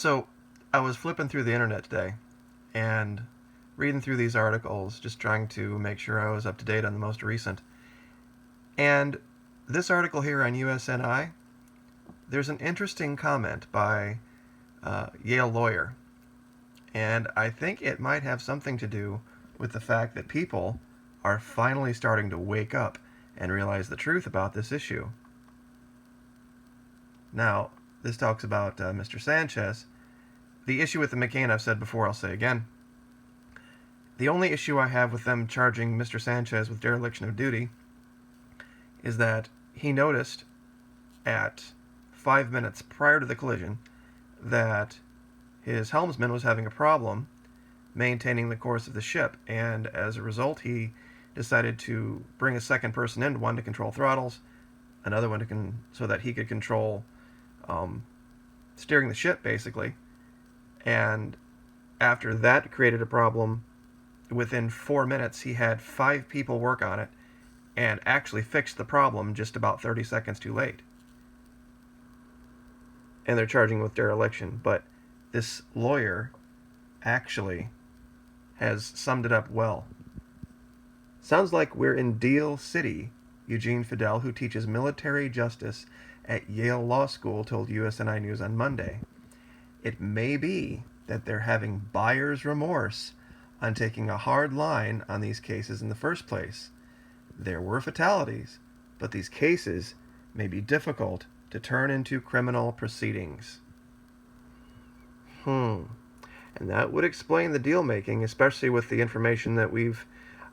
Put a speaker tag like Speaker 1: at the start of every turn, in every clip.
Speaker 1: So, I was flipping through the internet today and reading through these articles, just trying to make sure I was up to date on the most recent. And this article here on USNI, there's an interesting comment by a Yale lawyer. And I think it might have something to do with the fact that people are finally starting to wake up and realize the truth about this issue. Now, this talks about Mr. Sanchez. The issue with the McCain, I've said before, I'll say again. The only issue I have with them charging Mr. Sanchez with dereliction of duty is that he noticed at 5 minutes prior to the collision that his helmsman was having a problem maintaining the course of the ship, and as a result he decided to bring a second person in, one to control throttles, another one to so that he could control steering the ship, basically. And after that created a problem, within 4 minutes he had 5 people work on it and actually fixed the problem just about 30 seconds too late. And they're charging with dereliction, but this lawyer actually has summed it up well. Sounds like we're in Deal City, Eugene Fidel, who teaches military justice at Yale Law School, told USNI News on Monday. It may be that they're having buyer's remorse on taking a hard line on these cases in the first place. There were fatalities, but these cases may be difficult to turn into criminal proceedings. And that would explain the deal making, especially with the information that we've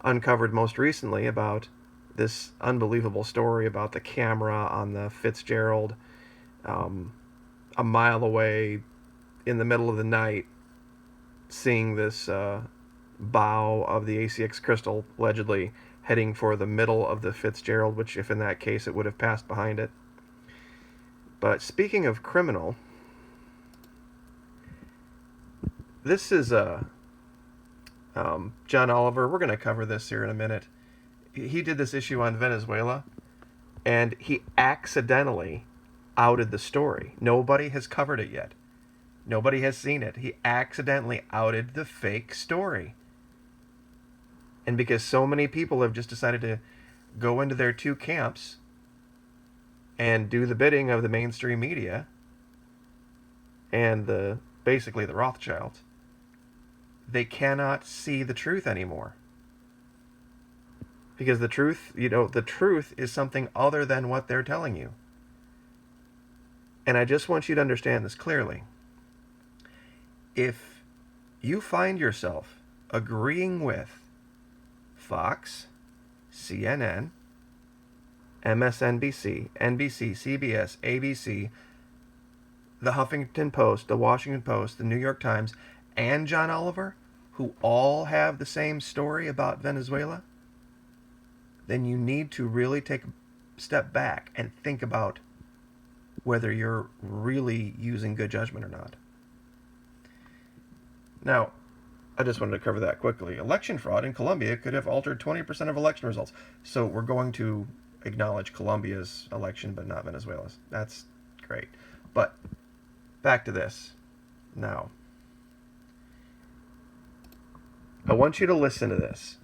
Speaker 1: uncovered most recently about this unbelievable story about the camera on the Fitzgerald a mile away in the middle of the night, seeing this bow of the ACX Crystal allegedly heading for the middle of the Fitzgerald, which if in that case it would have passed behind it. But speaking of criminal, this is John Oliver. We're going to cover this here in a minute. He did this issue on Venezuela, and he accidentally outed the story. Nobody has covered it yet. Nobody has seen it. He accidentally outed the fake story. And because so many people have just decided to go into their two camps and do the bidding of the mainstream media and basically the Rothschilds, they cannot see the truth anymore. Because the truth is something other than what they're telling you. And I just want you to understand this clearly. If you find yourself agreeing with Fox, CNN, MSNBC, NBC, CBS, ABC, the Huffington Post, the Washington Post, the New York Times, and John Oliver, who all have the same story about Venezuela, then you need to really take a step back and think about whether you're really using good judgment or not. Now, I just wanted to cover that quickly. Election fraud in Colombia could have altered 20% of election results. So we're going to acknowledge Colombia's election, but not Venezuela's. That's great. But back to this. Now, I want you to listen to this.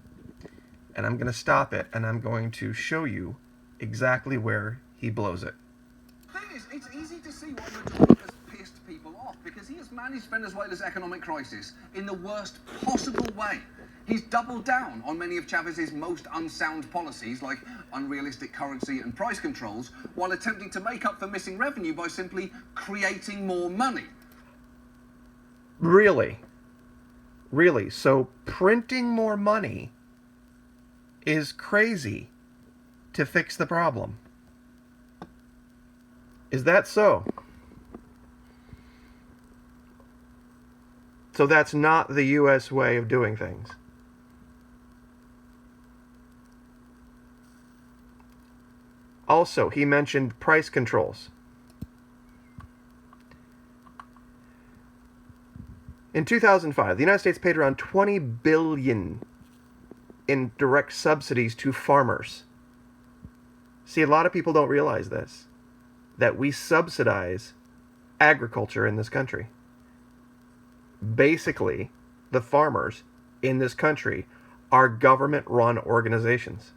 Speaker 1: And I'm going to stop it, and I'm going to show you exactly where he blows it.
Speaker 2: It's easy to see why Maduro has pissed people off, because he has managed Venezuela's economic crisis in the worst possible way. He's doubled down on many of Chavez's most unsound policies, like unrealistic currency and price controls, while attempting to make up for missing revenue by simply creating more money.
Speaker 1: Really? Really? So printing more money is crazy to fix the problem. Is that so? So that's not the U.S. way of doing things. Also, he mentioned price controls. In 2005, the United States paid around $20 billion in direct subsidies to farmers. See, a lot of people don't realize this, that we subsidize agriculture in this country. Basically, the farmers in this country are government-run organizations,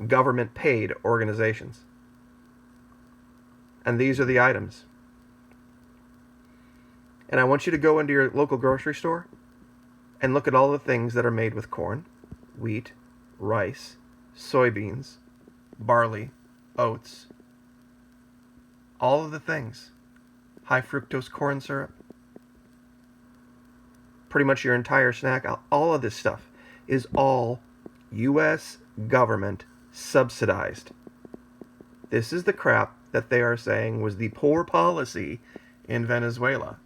Speaker 1: government-paid organizations. And these are the items. And I want you to go into your local grocery store and look at all the things that are made with corn, wheat, rice, soybeans, barley, oats, all of the things. High fructose corn syrup. Pretty much your entire snack, all of this stuff is all U.S. government subsidized. This is the crap that they are saying was the poor policy in Venezuela.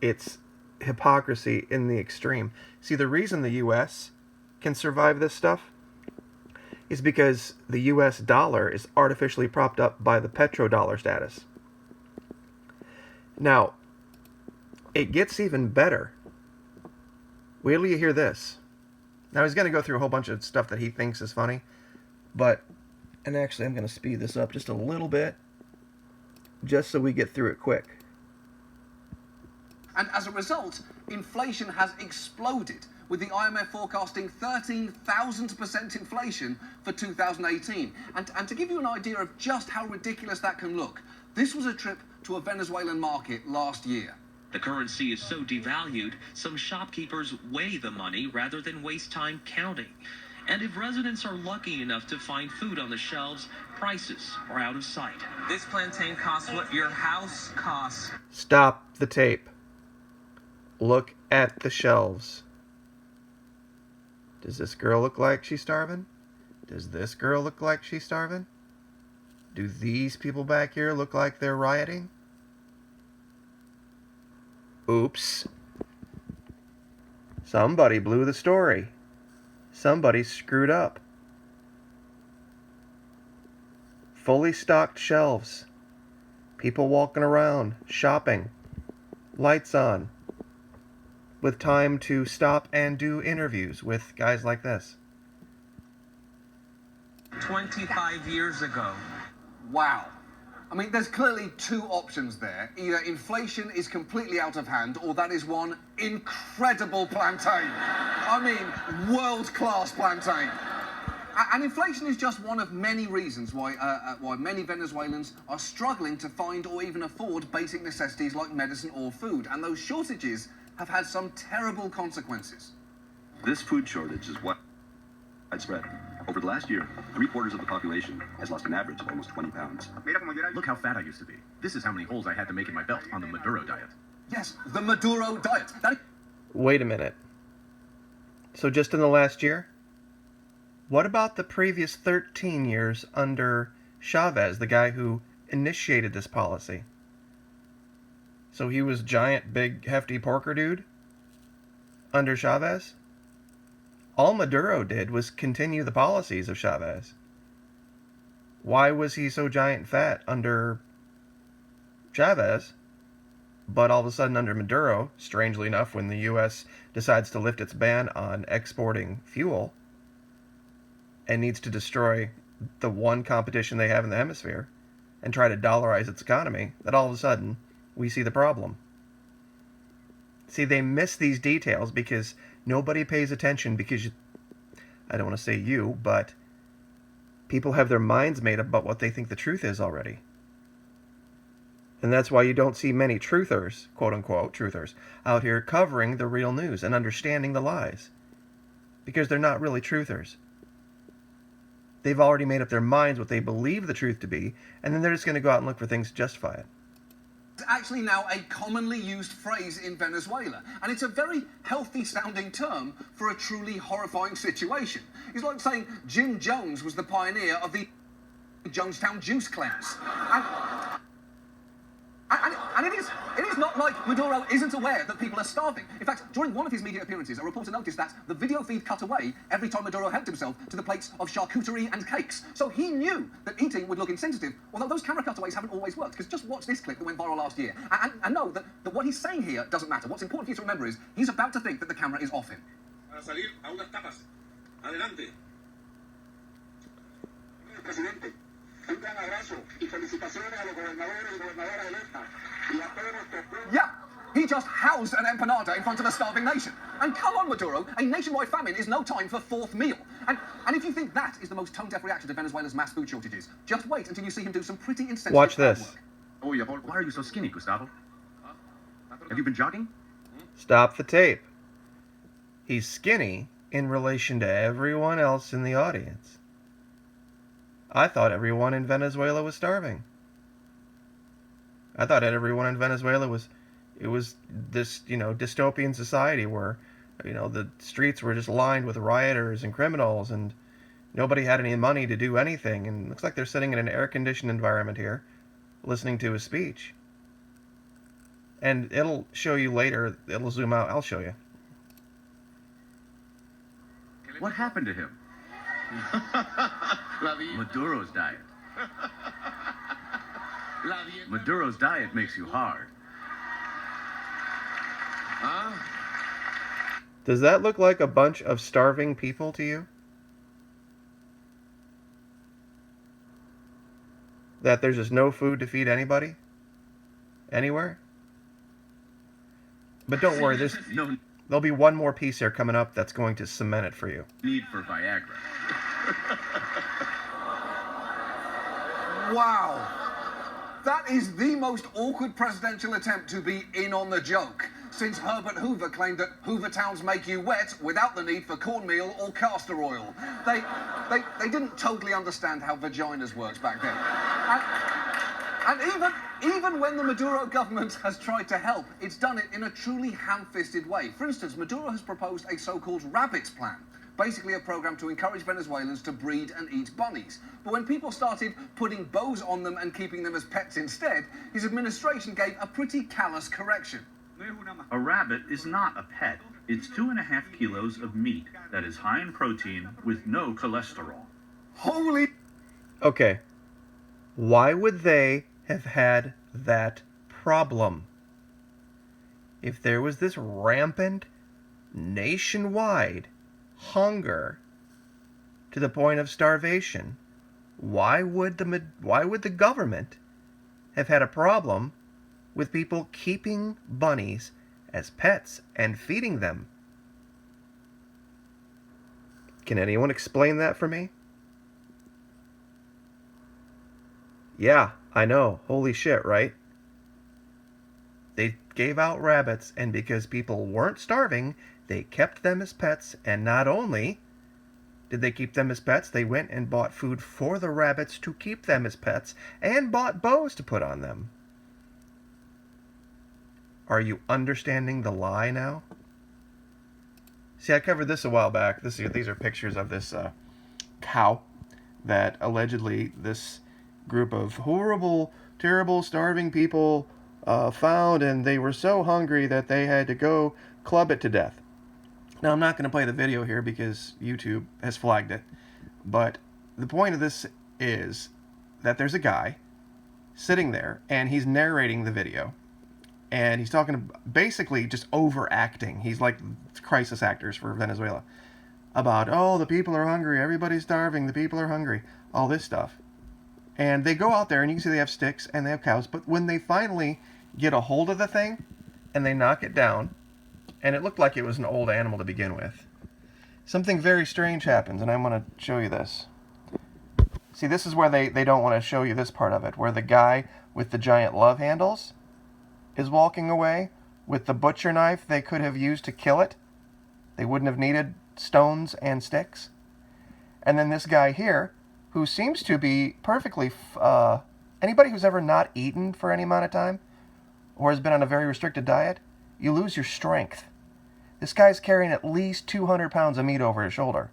Speaker 1: It's hypocrisy in the extreme. See, the reason the U.S. can survive this stuff is because the U.S. dollar is artificially propped up by the petrodollar status. Now, it gets even better. Wait till you hear this. Now, he's going to go through a whole bunch of stuff that he thinks is funny, and actually I'm going to speed this up just a little bit, just so we get through it quick.
Speaker 2: And as a result, inflation has exploded, with the IMF forecasting 13,000% inflation for 2018. And to give you an idea of just how ridiculous that can look, this was a trip to a Venezuelan market last year.
Speaker 3: The currency is so devalued, some shopkeepers weigh the money rather than waste time counting. And if residents are lucky enough to find food on the shelves, prices are out of sight.
Speaker 4: This plantain costs what your house costs.
Speaker 1: Stop the tape. Look at the shelves. Does this girl look like she's starving? Does this girl look like she's starving? Do these people back here look like they're rioting? Oops. Somebody blew the story. Somebody screwed up. Fully stocked shelves. People walking around, shopping. Lights on. With time to stop and do interviews with guys like this.
Speaker 4: 25 years ago.
Speaker 2: Wow. I mean, there's clearly two options there. Either inflation is completely out of hand, or that is one incredible plantain. I mean, world-class plantain. And inflation is just one of many reasons why many Venezuelans are struggling to find or even afford basic necessities like medicine or food. And those shortages have had some terrible consequences.
Speaker 5: This food shortage is widespread. Over the last year, 3/4 of the population has lost an average of almost 20 pounds.
Speaker 6: Look how fat I used to be. This is how many holes I had to make in my belt on the Maduro diet.
Speaker 2: Yes, the Maduro diet.
Speaker 1: Wait a minute. So just in the last year? What about the previous 13 years under Chavez, the guy who initiated this policy? So he was giant, big, hefty porker dude under Chavez? All Maduro did was continue the policies of Chavez. Why was he so giant and fat under Chavez, but all of a sudden under Maduro, strangely enough, when the U.S. decides to lift its ban on exporting fuel and needs to destroy the one competition they have in the hemisphere and try to dollarize its economy, that all of a sudden we see the problem. See, they miss these details because nobody pays attention because, I don't want to say you, but people have their minds made up about what they think the truth is already. And that's why you don't see many truthers, quote-unquote truthers, out here covering the real news and understanding the lies. Because they're not really truthers. They've already made up their minds what they believe the truth to be, and then they're just going to go out and look for things to justify it.
Speaker 2: It's actually now a commonly used phrase in Venezuela, and it's a very healthy sounding term for a truly horrifying situation. It's like saying Jim Jones was the pioneer of the Jonestown juice cleanse. And it is not like Maduro isn't aware that people are starving. In fact, during one of his media appearances, a reporter noticed that the video feed cut away every time Maduro helped himself to the plates of charcuterie and cakes. So he knew that eating would look insensitive, although those camera cutaways haven't always worked, because just watch this clip that went viral last year, and know that what he's saying here doesn't matter. What's important for you to remember is he's about to think that the camera is off him.
Speaker 7: Salir a unas tapas. Adelante. Presidente, un gran abrazo y felicitaciones a los gobernadores.
Speaker 2: Yeah, he just housed an empanada in front of a starving nation. And come on, Maduro, a nationwide famine is no time for fourth meal. And if you think that is the most tone-deaf reaction to Venezuela's mass food shortages, just wait until you see him do some pretty insensitive
Speaker 1: Watch
Speaker 2: crowd
Speaker 1: this.
Speaker 2: work.
Speaker 6: Why are you so skinny, Gustavo? Have you been jogging?
Speaker 1: Stop the tape. He's skinny in relation to everyone else in the audience. I thought everyone in Venezuela was starving. I thought everyone in Venezuela was this, dystopian society where, the streets were just lined with rioters and criminals and nobody had any money to do anything. And it looks like they're sitting in an air-conditioned environment here, listening to his speech. And it'll show you later, it'll zoom out, I'll show you.
Speaker 6: What happened to him? Maduro's diet. Maduro's diet makes you hard.
Speaker 1: Does that look like a bunch of starving people to you? That there's just no food to feed anybody? Anywhere? But don't worry, there'll be one more piece here coming up that's going to cement it for you.
Speaker 6: Need for Viagra.
Speaker 2: Wow. That is the most awkward presidential attempt to be in on the joke, since Herbert Hoover claimed that Hoover towns make you wet without the need for cornmeal or castor oil. They didn't totally understand how vaginas works back then. And even when the Maduro government has tried to help, it's done it in a truly ham-fisted way. For instance, Maduro has proposed a so-called rabbits plan, basically a program to encourage Venezuelans to breed and eat bunnies. But when people started putting bows on them and keeping them as pets instead, his administration gave a pretty callous correction.
Speaker 8: A rabbit is not a pet. It's 2.5 kilos of meat that is high in protein with no cholesterol.
Speaker 2: Holy...
Speaker 1: Okay. Why would they have had that problem? If there was this rampant, nationwide hunger to the point of starvation, why would the government have had a problem with people keeping bunnies as pets and feeding them? Can anyone explain that for me? Yeah, I know. Holy shit, right? They gave out rabbits, and because people weren't starving, they kept them as pets, and not only did they keep them as pets, they went and bought food for the rabbits to keep them as pets, and bought bows to put on them. Are you understanding the lie now? See, I covered this a while back. These are pictures of this cow that allegedly this group of horrible, terrible, starving people found, and they were so hungry that they had to go club it to death. Now, I'm not going to play the video here because YouTube has flagged it, but the point of this is that there's a guy sitting there, and he's narrating the video, and he's talking, basically just overacting. He's like crisis actors for Venezuela about, oh, the people are hungry, everybody's starving, the people are hungry, all this stuff. And they go out there, and you can see they have sticks and they have cows, but when they finally get a hold of the thing and they knock it down, and it looked like it was an old animal to begin with, something very strange happens, and I'm going to show you this. See, this is where they don't want to show you this part of it, where the guy with the giant love handles is walking away with the butcher knife they could have used to kill it. They wouldn't have needed stones and sticks. And then this guy here, who seems to be perfectly... anybody who's ever not eaten for any amount of time, or has been on a very restricted diet, you lose your strength. This guy's carrying at least 200 pounds of meat over his shoulder.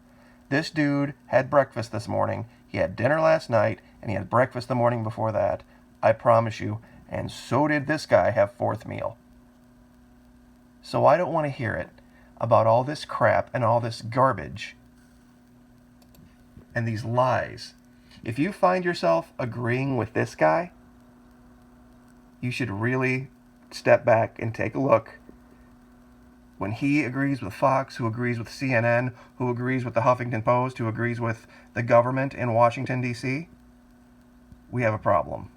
Speaker 1: This dude had breakfast this morning, he had dinner last night, and he had breakfast the morning before that. I promise you. And so did this guy have fourth meal. So I don't want to hear it about all this crap and all this garbage and these lies. If you find yourself agreeing with this guy, you should really step back and take a look. When he agrees with Fox, who agrees with CNN, who agrees with the Huffington Post, who agrees with the government in Washington, D.C., we have a problem.